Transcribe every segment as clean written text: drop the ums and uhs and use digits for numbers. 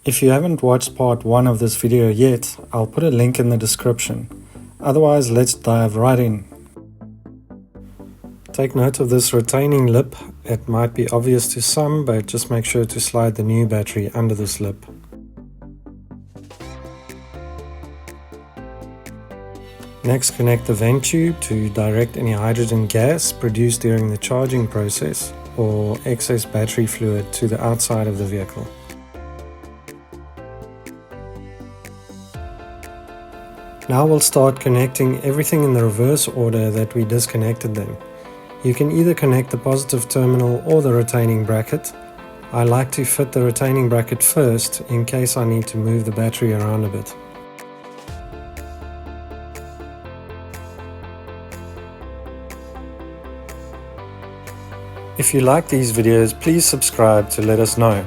If you haven't watched part 1 of this video yet, I'll put a link in the description. Otherwise, let's dive right in. Take note of this retaining lip. It might be obvious to some, but just make sure to slide the new battery under this lip. Next, connect the vent tube to direct any hydrogen gas produced during the charging process or excess battery fluid to the outside of the vehicle. Now we'll start connecting everything in the reverse order that we disconnected them. You can either connect the positive terminal or the retaining bracket. I like to fit the retaining bracket first in case I need to move the battery around a bit. If you like these videos, please subscribe to let us know.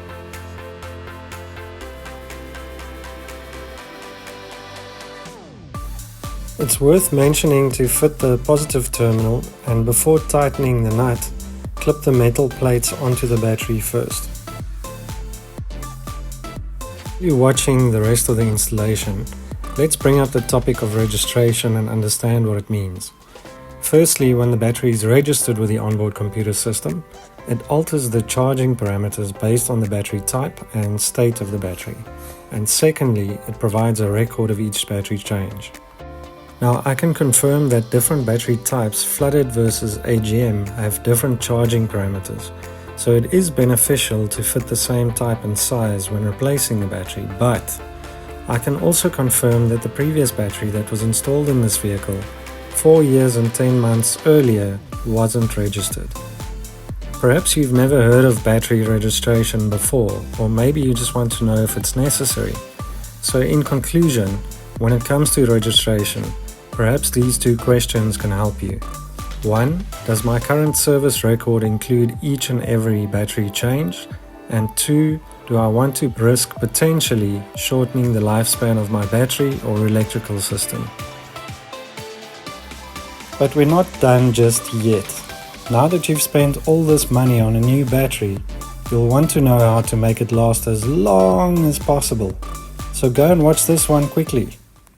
It's worth mentioning to fit the positive terminal, and before tightening the nut, clip the metal plates onto the battery first. You're watching the rest of the installation. Let's bring up the topic of registration and understand what it means. Firstly, when the battery is registered with the onboard computer system, it alters the charging parameters based on the battery type and state of the battery. And secondly, it provides a record of each battery change. Now, I can confirm that different battery types, flooded versus AGM, have different charging parameters, so it is beneficial to fit the same type and size when replacing the battery, but I can also confirm that the previous battery that was installed in this vehicle 4 years and 10 months earlier wasn't registered. Perhaps you've never heard of battery registration before, or maybe you just want to know if it's necessary. So in conclusion, when it comes to registration, perhaps these 2 questions can help you. 1. Does my current service record include each and every battery change? And 2. Do I want to risk potentially shortening the lifespan of my battery or electrical system? But we're not done just yet. Now that you've spent all this money on a new battery, you'll want to know how to make it last as long as possible. So go and watch this one quickly.